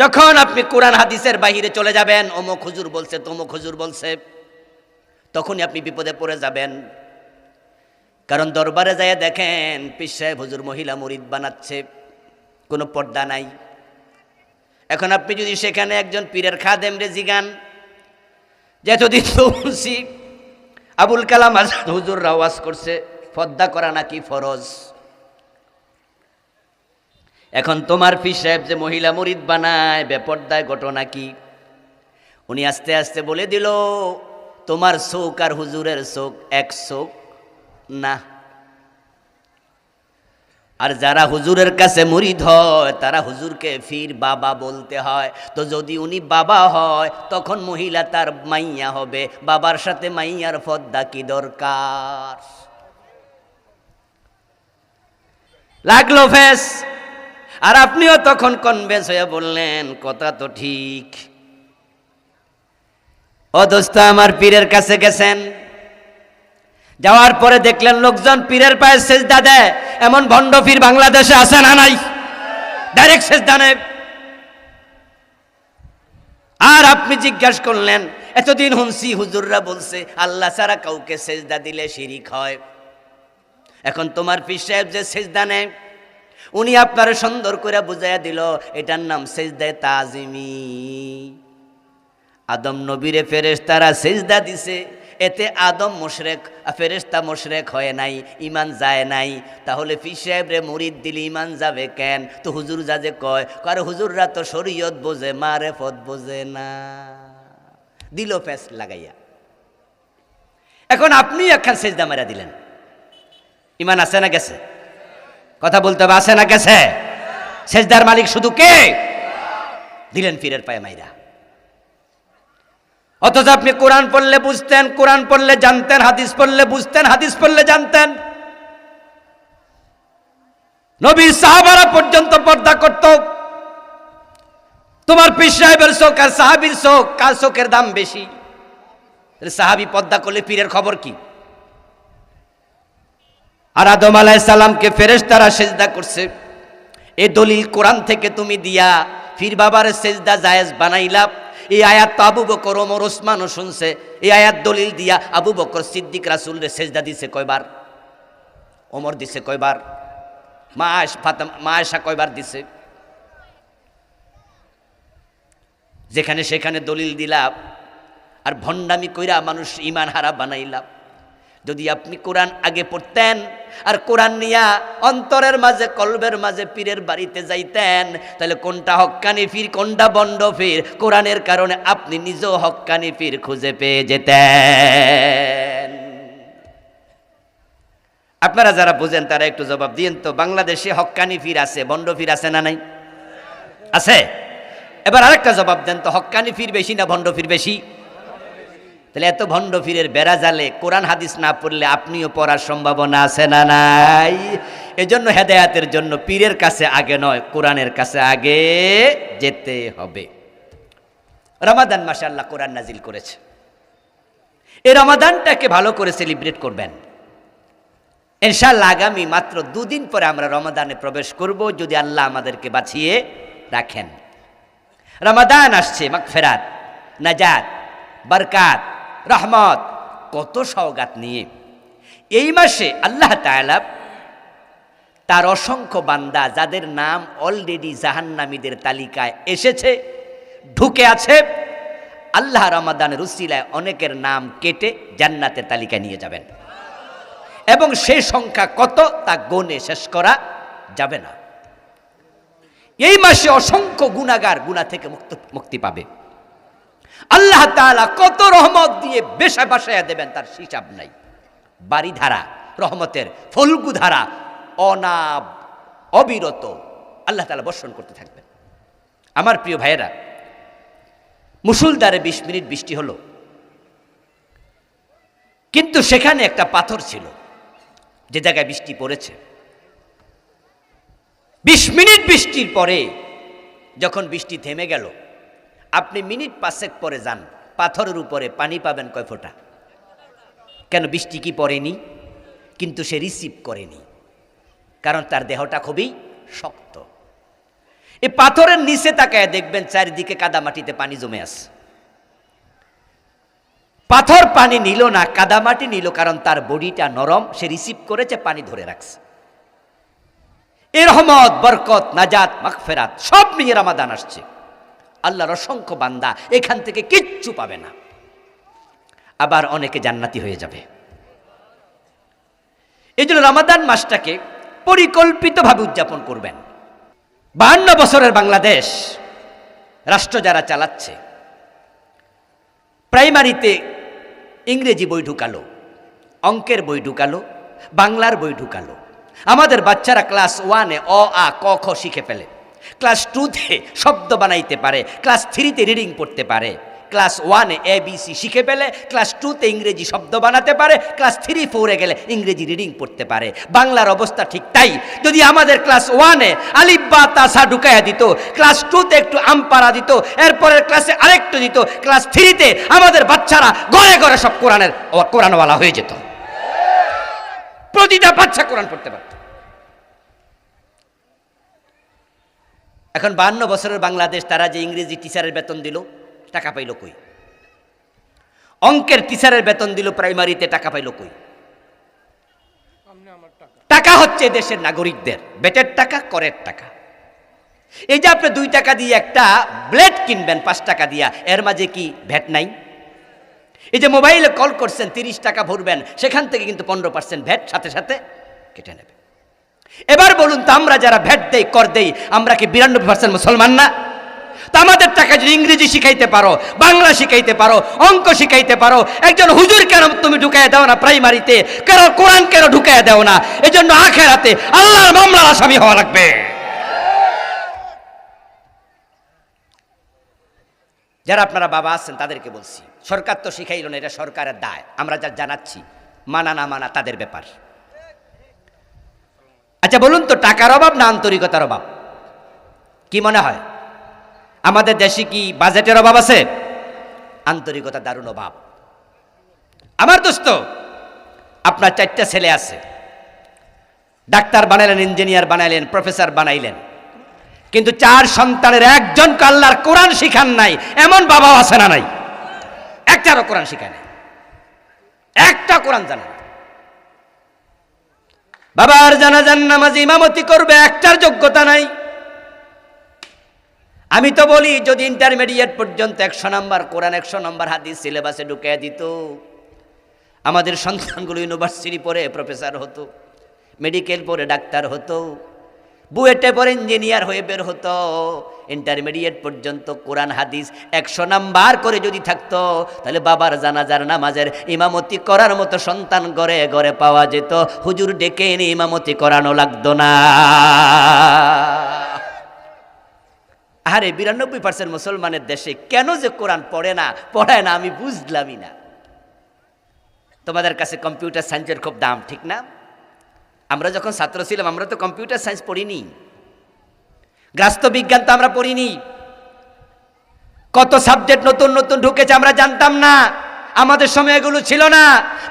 যখন আপনি কোরআন হাদিসের বাহিরে চলে যাবেন, অমুক হুজুর বলছে, তমুক হুজুর বলছে, তখনই আপনি বিপদে পড়ে যাবেন। কারণ দরবারে যায় দেখেন পীর সাহেব হুজুর মহিলা মুরিদ বানাচ্ছে, কোনো পর্দা নাই। এখন আপনি যদি সেখানে একজন পীরের খাদেম রে জিগান যে এতদিন তো শুনছি আবুল কালাম আজাদ হুজুর ওয়াজ করছে পর্দা করা নাকি ফরজ, এখন তোমার পীর সাহেব যে মহিলা মুরিদ বানায় বেপর্দায় ঘটনা কি? উনি আস্তে আস্তে বলে দিল, তোমার চোখ আর হুজুরের চোখ এক চোখ না। আর যারা হুজুরের কাছে মুরিদ হয় তারা হুজুরকে ফির বাবা বলতে হয়। তো যদি উনি বাবা হয় তখন মহিলা তার মাইয়া হবে, বাবার সাথে মাইয়ার পর্দা কি দরকার? লাগলো ফেস। আর আপনিও তখন কনভিন্স হয়ে বললেন কথা তো ঠিক। ও দোস্ত, আমার পীরের কাছে গেছেন, যাওয়ার পরে দেখলেন লোকজন পীরের পায়ে সেজদা দেয়, এমন ভণ্ড পীর বাংলাদেশে আছে না নাই? ডাইরেক্ট সেজদা নেয়। আর আপনি জিজ্ঞাসা করলেন, এতদিন শুনছি হুজুররা বলছে আল্লাহ ছাড়া কাউকে সেজদা দিলে শিরিক হয়, এখন তোমার পীর সাহেব যে সেজদা নেয়, উনি আপনার সুন্দর করে বুঝাইয়া দিল এটার নাম সেজদায়ে তাজিমি। আদম নবীরে ফেরেশতারা সেজদা দিছে, এতে আদম মুশরিক ফেরেশতা মুশরিক হয় নাই, ইমান যায় নাই। তাহলে পীর সাহেব রে মুরিদ দিলে ইমান যাবে কেন? তো হুজুর যা যে কয়, কারণ হুজুররা তো শরীয়ত বোঝে, মারেফত বোঝে না। দিল ফেস লাগাইয়া। এখন আপনি একখান সেজদা মারা দিলেন, ইমান আছে না গেছে? কথা বলতে হবে, আছে না গেছে? সেজদার মালিক শুধু কে? দিলেন পীরের পায়ে মাইরা। অথচ আপনি কোরআন পড়লে বুঝতেন, কোরআন পড়লে জানতেন, হাদিস পড়লে বুঝতেন, হাদিস পড়লে জানতেন। নবীর সাহাবারা পর্যন্ত পর্দা করত। তোমার পীর সাহেবের চোখ আর সাহাবীর চোখ, কার চোখের দাম বেশি? সাহাবী পর্দা করলে পীরের খবর কি? আর আদম আলাইহিস সালামকে ফেরেশতারা সেজদা করছে, এই দলিল কোরআন থেকে তুমি দিয়া পীর বাবার সেজদা জায়েজ বানাইলা। এই আয়াত তো আবু বকর, ওমর, ওসমানও শুনছে। এই আয়াত দলিল দিয়া আবু বকর সিদ্দিক রাসূলরে সেজদা দিছে কয়বার? ওমর দিছে কয়বার? মা আয়েশা কয়বার দিছে? যেখানে সেখানে দলিল দিলাম আর ভণ্ডামি কইরা মানুষ ইমান হারা বানাইলাম। যদি আপনি কোরআন আগে পড়তেন আর কোরআন নিয়া অন্তরের মাঝে, কলবের মাঝে পীরের বাড়িতে যাইতেন, তাহলে কোনটা হক্কানি পীর, কোনটা বন্ড পীর, কোরআনের কারণে আপনি নিজেও হক্কানি পীর খুঁজে পেয়ে যেতেন। আপনারা যারা বুঝেন তারা একটু জবাব দিন তো, বাংলাদেশে হক্কানি পীর আছে, বন্ড পীর আছে না নাই? আছে। এবার আরেকটা জবাব দেন তো, হক্কানি পীর বেশি না ভণ্ড পীর বেশি? তাহলে এত ভণ্ড পীরের বেড়া জালে কোরআন হাদিস না পড়লে আপনিও পড়ার সম্ভাবনা আছে না নাই? এজন্য হেদায়েতের জন্য পীরের কাছে আগে নয়, কোরআনের কাছে আগে যেতে হবে। রমাদান মাসে আল্লাহ কোরআন নাজিল করেছে, এই রমাদানটাকে ভালো করে সেলিব্রেট করবেন ইনশাআল্লাহ। আগামী মাত্র 2 দিন পরে আমরা রমাদানে প্রবেশ করব, যদি আল্লাহ আমাদেরকে বাঁচিয়ে রাখেন। রমাদান আসছে মাগফিরাত, নাজাত, বরকাত, রহমত, কত সওগাত নিয়ে। এই মাসে আল্লাহ তাআলা তার অসংখ্য বান্দা যাদের নাম অলরেডি জাহান্নামীদের তালিকায় এসেছে, ঢুকে আছে, আল্লাহ রমাদানের উসিলায় অনেকের নাম কেটে জান্নাতের তালিকায় নিয়ে যাবেন। এবং সেই সংখ্যা কত তা গণে শেষ করা যাবে না। এই মাসে অসংখ্য গুনাহগার গুনাহ থেকে মুক্তি পাবে। আল্লাহ তাআলা কত রহমত দিয়ে বেশা বাসায়া দেবেন তার হিসাব নাই। বাড়িধারা রহমতের ফলগুধারা অবিরত আল্লাহ তাআলা বর্ষণ করতে থাকবেন। আমার প্রিয় ভাইয়েরা, মুষলধারে 20 মিনিট বৃষ্টি হলো, কিন্তু সেখানে একটা পাথর ছিল যে জায়গায় বৃষ্টি পড়েছে। 20 মিনিট বৃষ্টির পরে যখন বৃষ্টি থেমে গেল, আপনি মিনিট 5 পরে যান, পাথরের উপরে পানি পাবেন কয় ফোঁটা? কেন? বৃষ্টি কি পড়েনি? কিন্তু সে রিসিভ করেনি, কারণ তার দেহটা খুবই শক্ত। এই পাথরের নিচে তাকায় দেখবেন চারিদিকে কাদামাটিতে পানি জমে আছে। পাথর পানি নিল না, কাদামাটি নিল, কারণ তার বডিটা নরম, সে রিসিভ করেছে, পানি ধরে রাখছে। এর রহমত, বরকত, নাজাত, মাগফিরাত সব নিয়ে রমাদান আসছে। আল্লাহর অসংখ্য বান্দা এখান থেকে কিচ্ছু পাবে না, আবার অনেকে জান্নাতি হয়ে যাবে। এই জন্য রমাদান মাসটাকে পরিকল্পিতভাবে উদযাপন করবেন। 52 বছরের বাংলাদেশ রাষ্ট্র যারা চালাচ্ছে, প্রাইমারিতে ইংরেজি বই ঢুকালো, অঙ্কের বই ঢুকালো, বাংলার বই ঢুকালো। আমাদের বাচ্চারা ক্লাস 1-এ অ আ ক খ শিখে ফেলে, ক্লাস 2-তে শব্দ বানাইতে পারে, ক্লাস 3-তে রিডিং পড়তে পারে, ক্লাস 1-এ ABC শিখে ফেলে, ক্লাস 2-তে ইংরেজি শব্দ বানাতে পারে, ক্লাস 3-4-এ গেলে ইংরেজি রিডিং পড়তে পারে। বাংলার অবস্থা ঠিক তাই। যদি আমাদের ক্লাস 1-এ আলিফ বা তা সা ঢুকাইয়া দিত, ক্লাস 2-তে একটু আমপারা দিত, এরপরের ক্লাসে আরেকটু দিত, ক্লাস 3-তে আমাদের বাচ্চারা ঘরে ঘরে সব কোরআনওয়ালা হয়ে যেত। প্রতিটা বাচ্চা কোরআন পড়তে পারত। এখন 52 বছরের বাংলাদেশ, তারা যে ইংরেজি টিচারের বেতন দিল, টাকা পাইল কই? অঙ্কের টিচারের বেতন দিল প্রাইমারিতে, টাকা পাইল কই? টাকা হচ্ছে দেশের নাগরিকদের, বেটের টাকা, করের টাকা। এই যে আপনি 2 টাকা দিয়ে একটা ব্লেড কিনবেন 5 টাকা দিয়া, এর মাঝে কি ভ্যাট নাই? এই যে মোবাইলে কল করছেন 30 টাকা ভরবেন, সেখান থেকে কিন্তু 15% ভ্যাট সাথে সাথে কেটে নেবে। এবার বলুন তো, আমরা যারা ভ্যাট দেই, কর দেই, আমরা কি 92% মুসলমান না? তো আমাদের টাকা যদি ইংরেজি শিখাইতে পারো, বাংলা শিখাইতে পারো, অঙ্ক শিখাইতে পারো, একজন হুজুর কেন তুমি ঢুকাইয়া দাও না প্রাইমারিতে? কেন কোরআন কেন ঢুকাইয়া দাও না? এজন্য আখেরাতে আল্লাহর মামলার আসামি হওয়া লাগবে। যারা আপনারা বাবা আছেন তাদেরকে বলছি, সরকার তো শিখাইল না, এটা সরকারের দায়। আমরা যা জানাচ্ছি, মানা না মানা তাদের ব্যাপার। আচ্ছা বলুন তো, টাকার অভাব না আন্তরিকতার অভাব? কি মনে হয়, আমাদের দেশে কি বাজেটের অভাব আছে? আন্তরিকতা দারুণ অভাব। আমার দোস্ত, আপনার 4টা ছেলে আছে, ডাক্তার বানাইলেন, ইঞ্জিনিয়ার বানাইলেন, প্রফেসর বানাইলেন, কিন্তু 4 সন্তানের একজনকে আল্লাহর কোরআন শিখান নাই, এমন বাবাও আছে না? নাই। একটারও কোরআন শিখায় নাই, একটা কোরআন জানা না। বাবার জানাজার নামাজ ইমামতি করবে, একটার যোগ্যতা নাই। আমি তো বলি, যদি ইন্টারমিডিয়েট পর্যন্ত 100 নাম্বার কোরআন, 100 নাম্বার হাদিস সিলেবাসে ঢুকিয়ে দিত, আমাদের সন্তানগুলো ইউনিভার্সিটি পড়ে প্রফেসর হতো, মেডিকেল পড়ে ডাক্তার হতো, বুয়েটে পড়ে ইঞ্জিনিয়ার হয়ে বের হতো। ইন্টারমিডিয়েট পর্যন্ত কোরআন হাদিস 100 নাম্বার করে যদি থাকতো, তাহলে বাবার জানাজার নামাজের ইমামতি করার মতো সন্তান ঘরে ঘরে পাওয়া যেত। হুজুর ডেকে এনে ইমামতি করানো লাগতো না। আরে 92% মুসলমানের দেশে কেন যে কোরআন পড়ায় না, আমি বুঝলামই না। তোমাদের কাছে কম্পিউটার সায়েন্সের খুব দাম, ঠিক না? আমরা যখন ছাত্র ছিলাম, আমরা তো কম্পিউটার সায়েন্স পড়িনি, গ্রাস্ত বিজ্ঞান তো আমরা পড়িনি। কত সাবজেক্ট নতুন নতুন ঢুকেছে আমরা জানতাম না, আমাদের সময় এগুলো ছিল না।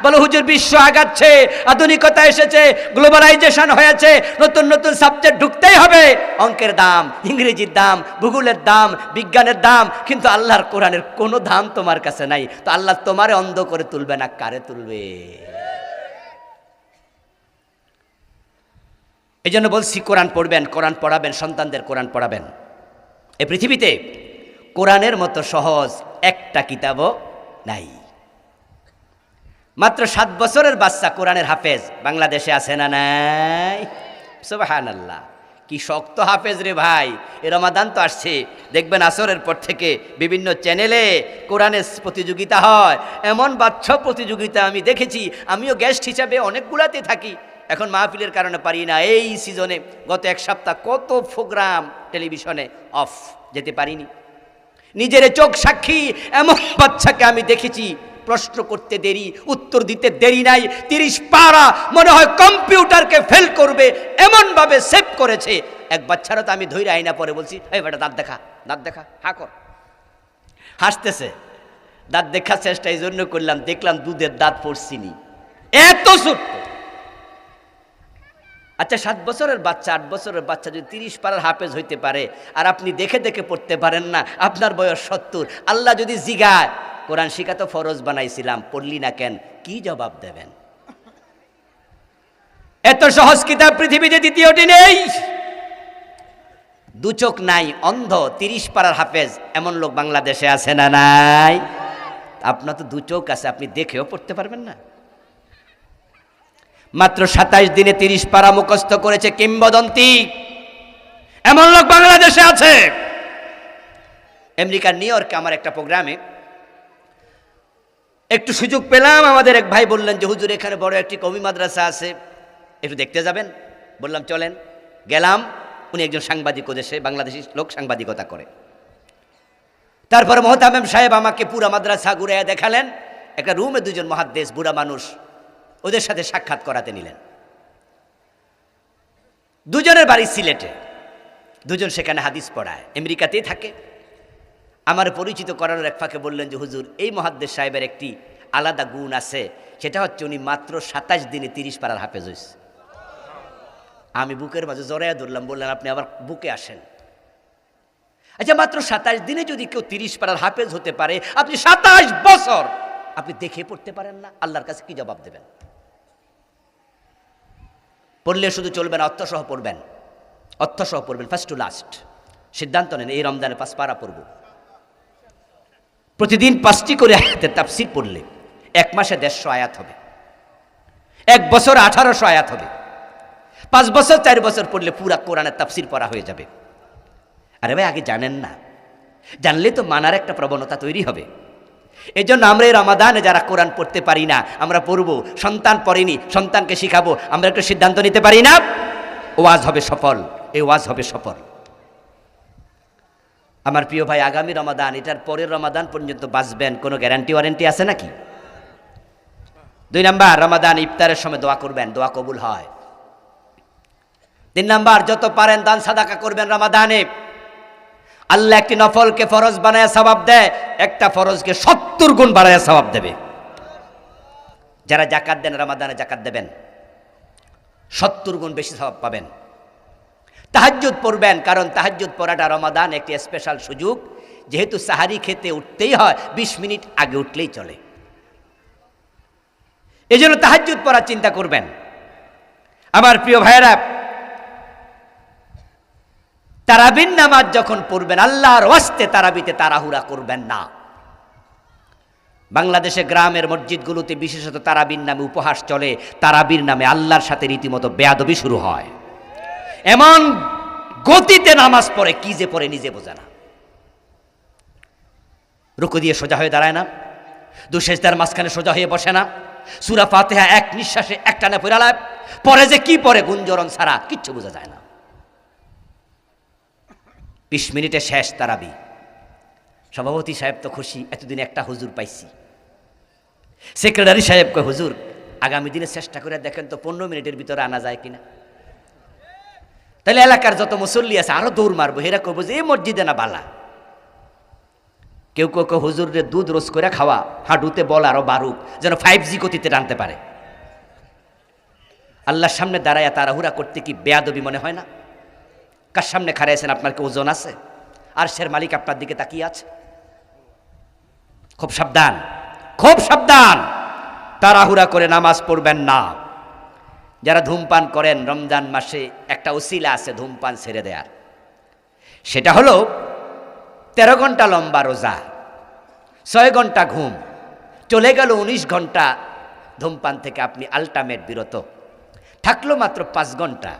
বলো হুজুর, বিশ্ব আগাচ্ছে, আধুনিকতা এসেছে, গ্লোবালাইজেশন হয়েছে, নতুন নতুন সাবজেক্ট ঢুকতেই হবে। অঙ্কের দাম, ইংরেজির দাম, ভূগোলের দাম, বিজ্ঞানের দাম, কিন্তু আল্লাহর কোরআনের কোনো দাম তোমার কাছে নাই। তো আল্লাহ তোমারে অন্ধ করে তুলবে না, কারে তুলবে? এই জন্য বলছি, কোরআন পড়বেন, কোরআন পড়াবেন, সন্তানদের কোরআন পড়াবেন। এই পৃথিবীতে কোরআনের মতো সহজ একটা কিতাবও নাই। মাত্র 7 বছরের বাচ্চা কোরআনের হাফেজ বাংলাদেশে আছে না নাই? সুবহানাল্লাহ, কি শক্ত হাফেজ রে ভাই। এ রমাদান তো আসছে, দেখবেন আসরের পর থেকে বিভিন্ন চ্যানেলে কোরআনের প্রতিযোগিতা হয়। এমন বাচ্চা প্রতিযোগিতা আমি দেখেছি, আমিও গেস্ট হিসাবে অনেকগুলাতে থাকি। এখন মাহফিলের কারণে পারি না। এই সিজনে গত 1 সপ্তাহ কত প্রোগ্রাম টেলিভিশনে অফ, যেতে পারিনি। নিজের চোখ সাক্ষী, এমন বাচ্চাকে আমি দেখেছি, প্রশ্ন করতে দেরি, উত্তর দিতে দেরি নাই, 30 পারা মনে হয় কম্পিউটারকে ফেল করবে এমন ভাবে সেভ করেছে। এক বাচ্চারা তো আমি ধৈর্য আইনা পরে বলছি, এই বেটা দাঁত দেখা, দাঁত দেখা, হা কর। হাসতেছে। দাঁত দেখার চেষ্টা এই জন্য করলাম, দেখলাম দুধের দাঁত পড়ছিনি, এত ছোট্ট। আচ্ছা 7 বছরের বাচ্চা 8 বছরের বাচ্চা যদি 30 পারার হাফেজ হইতে পারে আর আপনি দেখে দেখে পড়তে পারেন না, আপনার বয়স 70, আল্লাহ যদি জিগায় কোরআন শিখা তো ফরজ বানাইছিলাম পড়লি না কেন, কি জবাব দেবেন? এত সহজ কিতাব পৃথিবীতে দ্বিতীয়টি নেই। দু চোখ নাই, অন্ধ, 30 পারার হাফেজ এমন লোক বাংলাদেশে আছে না নাই? আপনার তো দু চোখ আছে, আপনি দেখেও পড়তে পারবেন না। মাত্র 27 দিনে 30 পারা মুখস্থ করেছে কিংবদন্তি, এমন লোক বাংলাদেশে আছে। আমেরিকার নিউ ইয়র্কে আমার একটা প্রোগ্রামে একটু সুযোগ পেলাম, আমাদের এক ভাই বললেন যে হুজুর এখানে বড় একটি কওমি মাদ্রাসা আছে, একটু দেখতে যাবেন? বললাম চলেন। গেলাম। উনি একজন সাংবাদিক, দেশে বাংলাদেশি লোক সাংবাদিকতা করে। তারপরে মোহতামেম সাহেব আমাকে পুরা মাদ্রাসা ঘুরাইয়া দেখালেন। একটা রুমে দুজন মুহাদ্দিস বুড়া মানুষ, ওদের সাথে সাক্ষাৎ করাতে নিলেন। দুজনের বাড়ি সিলেটে, দুজন সেখানে হাদিস পড়ায়, আমেরিকাতেই থাকে। আমার পরিচিত করানোর এক ফাঁকে বললেন যে হুজুর এই মুহাদ্দিস সাহেবের একটি আলাদা গুণ আছে, সেটা হচ্ছে উনি মাত্র 27 দিনে 30 পারার হাফেজ হয়েছে। আমি বুকের মাঝে জড়াইয়া ধরলাম, বললেন আপনি আবার বুকে আসেন। আচ্ছা মাত্র 27 দিনে যদি কেউ 30 পারার হাফেজ হতে পারে, আপনি 27 বছর আপনি দেখে পড়তে পারেন না, আল্লাহর কাছে কি জবাব দেবেন? পড়লে শুধু চলবে না, অর্থসহ পড়বেন, অর্থসহ পড়বেন, ফার্স্ট টু লাস্ট। সিদ্ধান্ত নেন এই রমজানে 5 পারা পড়ব। প্রতিদিন 5টি করে আয়াতের তাফসীর পড়লে 1 মাসে 150 আয়াত হবে, 1 বছর 1800 আয়াত হবে। 5 বছর 4 বছর পড়লে পুরা কোরআনের তাফসীর পড়া হয়ে যাবে। আরে ভাই আগে জানেন না, জানলে তো মানার একটা প্রবণতা তৈরি হবে। এই জন্য আমরা এই রমাদানে যারা কোরআন পড়তে পারি না, আমরা পড়বো। সন্তান পড়েনি, সন্তানকে শিখাবো, আমরা একটা সিদ্ধান্ত নিতে পারি না, ওয়াজ হবে সফল, এই ওয়াজ হবে সফল। আমার প্রিয় ভাই, আগামী রমাদান, এটার পরের রমাদান পর্যন্ত বাঁচবেন, কোনো গ্যারান্টি ওয়ারেন্টি আছে নাকি? 2 নাম্বার, রমাদান ইফতারের সময় দোয়া করবেন, দোয়া কবুল হয়। 3 নাম্বার, যত পারেন দান সাদাকা করবেন রমাদানে। আল্লাহ একটি নফলকে ফরজ বানায় সওয়াব দেয়, একটা ফরজকে 70 গুণ বাড়ায় সওয়াব দেবে। যারা যাকাত দেন রমাদানে যাকাত দেবেন, 70 গুণ বেশি সওয়াব পাবেন। তাহাজ্জুদ পড়বেন, কারণ তাহাজ্জুদ পড়াটা রমাদান একটি স্পেশাল সুযোগ, যেহেতু সাহারি খেতে উঠতেই হয়, 20 মিনিট আগে উঠলেই চলে। এই জন্য তাহাজ্জুদ পড়ার চিন্তা করবেন। আমার প্রিয় ভাইয়েরা, তারাবির নামাজ যখন পড়বেন, আল্লাহর ওয়াস্তে তারাবিতে তাড়াহুড়া করবেন না। বাংলাদেশে গ্রামের মসজিদগুলোতে বিশেষত তারাবির নামে উপহাস চলে, তারাবির নামে আল্লাহর সাথে রীতিমতো বেয়াদবি শুরু হয়। এমন গতিতে নামাজ পড়ে, কি যে পড়ে নিজে বোঝে না। রুকু দিয়ে সোজা হয়ে দাঁড়ায় না, 2 সেজদার মাঝখানে সোজা হয়ে বসে না, সূরা ফাতিহা এক নিঃশ্বাসে একটানে পড়ালায়, পরে যে কি পড়ে গুঞ্জরণ ছাড়া কিচ্ছু বোঝা যায় না। 20 মিনিটে শেষ তারাবি। সভাপতি সাহেব তো খুশি, এতদিন একটা হুজুর পাইছি। সেক্রেটারি সাহেব কয় হুজুর আগামী দিনে চেষ্টা করে দেখেন তো 15 মিনিটের ভিতরে আনা যায় কিনা। তাহলে এলাকার যত মুসল্লি আছে আরো দৌড় মারবো, হেরা করবো যে এই মসজিদে না বালা। কেউ কেউ হুজুরের দুধ রোজ করে খাওয়া, হাঁটুতে বল আরো বারুক, যেন 5G গতিতে টানতে পারে। আল্লাহর সামনে দাঁড়ায় তাড়াহুড়া করতে কি বেয়াদবি মনে হয় না? কার সামনে খাড়াইছেন? আপনার কি ওজন আছে? আর সের মালিক আপনার দিকে তাকিয়ে আছে। খুব সাবধান, খুব সাবধান, তাড়াহুড়া করে নামাজ পড়বেন না। যারা ধূমপান করেন, রমজান মাসে একটা ওসিলা আছে ধূমপান ছেড়ে দেয়ার, সেটা হলো 13 ঘন্টা লম্বা রোজা, 6 ঘন্টা ঘুম, চলে গেল 19 ঘন্টা ধূমপান থেকে আপনি আলটিমেট বিরত, থাকলো মাত্র 5 ঘন্টা।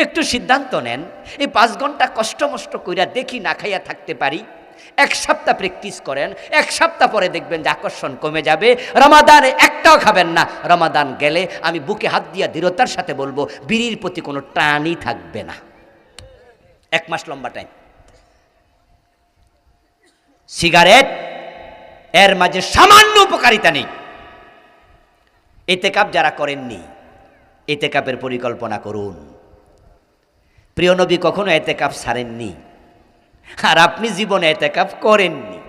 একটু সিদ্ধান্ত নেন, এই 5 ঘন্টা কষ্ট মষ্ট কইরা দেখি না খাইয়া থাকতে পারি। 1 সপ্তাহ প্র্যাকটিস করেন, 1 সপ্তাহ পরে দেখবেন যে আকর্ষণ কমে যাবে। রমাদানে একটাও খাবেন না। রমাদান গেলে আমি বুকে হাত দিয়া দৃঢ়তার সাথে বলবো, বিড়ির প্রতি কোনো টানই থাকবে না। 1 মাস লম্বা টাইম। সিগারেট, এর মাঝে সামান্য উপকারিতা নেই। ইতিকাফ যারা করেননি, ইতিকাফের পরিকল্পনা করুন। প্রিয় নবী কখনো ইতিকাফ ছাড়েননি, আর আপনি জীবনে ইতিকাফ করেননি।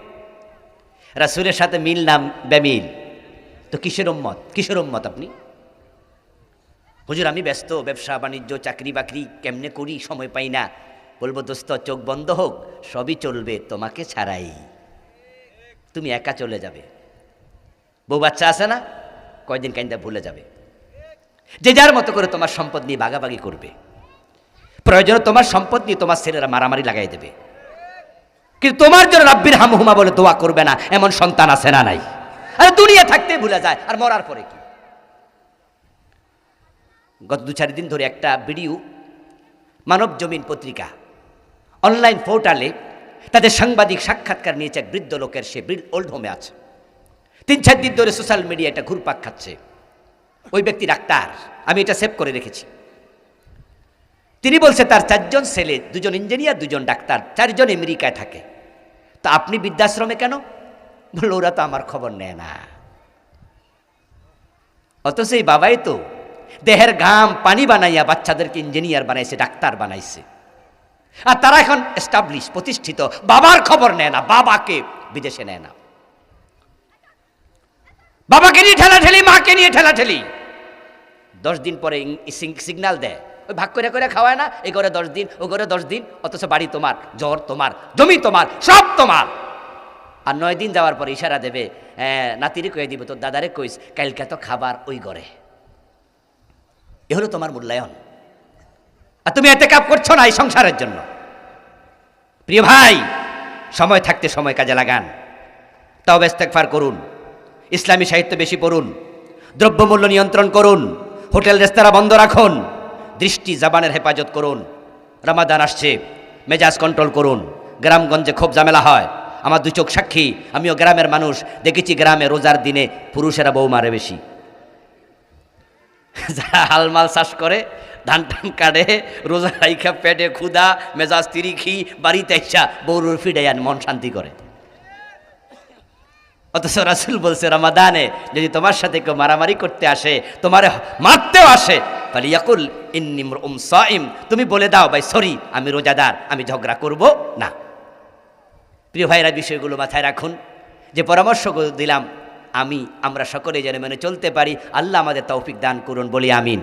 রাসূলের সাথে মিল নাম বেমিল, তো কিসের উম্মত? কিসের উম্মত আপনি? হুজুর আমি ব্যস্ত, ব্যবসা বাণিজ্য চাকরি বাকরি কেমনে করি, সময় পাই না। বলবো দোস্ত চোখ বন্ধ হোক, সবই চলবে তোমাকে ছাড়াই। তুমি একা চলে যাবে, বউ বাচ্চা আছে না, কয়দিন কাইন্দা ভুলে যাবে। যে যার মতো করে তোমার সম্পদ নিয়ে ভাগাভাগি করবে। প্রয়োজনে তোমার সম্পদ নিয়ে তোমার ছেলেরা মারামারি লাগাই দেবে, কিন্তু তোমার জন্য রাব্বির হামহুমা বলে দোয়া করবে না, এমন সন্তান আছে না নাই? আরে দুনিয়া থাকতে ভুলে যায়, আর মরার পরে কি? গত 2-4 দিন ধরে একটা ভিডিও মানব জমিন পত্রিকা অনলাইন পোর্টালে তাদের সাংবাদিক সাক্ষাৎকার নিয়েছে এক বৃদ্ধ লোকের। সে ওল্ড হোমে আছে, 3-4 দিন ধরে সোশ্যাল মিডিয়া এটা ঘুরপাক খাচ্ছে। ওই ব্যক্তি ডাক্তার, আমি এটা সেভ করে রেখেছি। তিনি বলছে তার 4 জন ছেলে, 2 জন ইঞ্জিনিয়ার, 2 জন ডাক্তার, 4 জন আমেরিকায় থাকে। তা আপনি বৃদ্ধাশ্রমে কেন? বলল ওরা তো আমার খবর নেয় না। অথচ এই বাবাই তো দেহের ঘাম পানি বানাইয়া বাচ্চাদেরকে ইঞ্জিনিয়ার বানাইছে, ডাক্তার বানাইছে, আর তারা এখন এস্টাবলিশ, প্রতিষ্ঠিত। বাবার খবর নেয় না, বাবাকে বিদেশে নেয় না, বাবাকে নিয়ে ঠেলাঠেলি, মাকে নিয়ে ঠেলাঠেলি। 10 দিন পরে সিগন্যাল দেয়, ওই ভাগ করে করে খাওয়ায় না, এই ঘরে 10 দিন, ও ঘরে 10 দিন, অথচ বাড়ি তোমার, জ্বর তোমার, জমি তোমার, সব তোমার। আর 9 দিন যাওয়ার পরে ইশারা দেবে, নাতিরে কয়ে দিব তোর দাদারে কইস কালকে তো খাবার ওই ঘরে। এ হলো তোমার মূল্যায়ন। আর তুমি এতে কাপ করছো না এই সংসারের জন্য। প্রিয় ভাই, সময় থাকতে সময় কাজে লাগান, তওবা ইস্তেগফার করুন, ইসলামী সাহিত্য বেশি পড়ুন, দ্রব্যমূল্য নিয়ন্ত্রণ করুন, হোটেল রেস্তোরাঁ বন্ধ রাখুন, দৃষ্টি জবানের হেফাজত করুন। রমাদান আসছে, মেজাজ কন্ট্রোল করুন। গ্রামগঞ্জে খুব ঝামেলা হয়, আমার 2 চোখ সাক্ষী, আমিও গ্রামের মানুষ, দেখেছি গ্রামে রোজার দিনে পুরুষেরা বউ মারে বেশি। যারা হালমাল চাষ করে, ধান টান কাটে, রোজা রাইখা পেটে ক্ষুধা, মেজাজ তিরিখি, বাড়িতে ইচ্ছা বউরুর ফিডাইয়ান মন শান্তি করে। অথচ রাসূল বলছে রমাদানে যদি তোমার সাথে কেউ মারামারি করতে আসে, তোমার মারতেও আসে, ফালিয়াকুল ইন্নী ইমরুম সাইম, তুমি বলে দাও ভাই সরি, আমি রোজাদার, আমি ঝগড়া করব না। প্রিয় ভাইরা, বিষয়গুলো মাথায় রাখুন। যে পরামর্শগুলো দিলাম আমরা সকলে যেন মেনে চলতে পারি। আল্লাহ আমাদের তৌফিক দান করুন, বলি আমিন।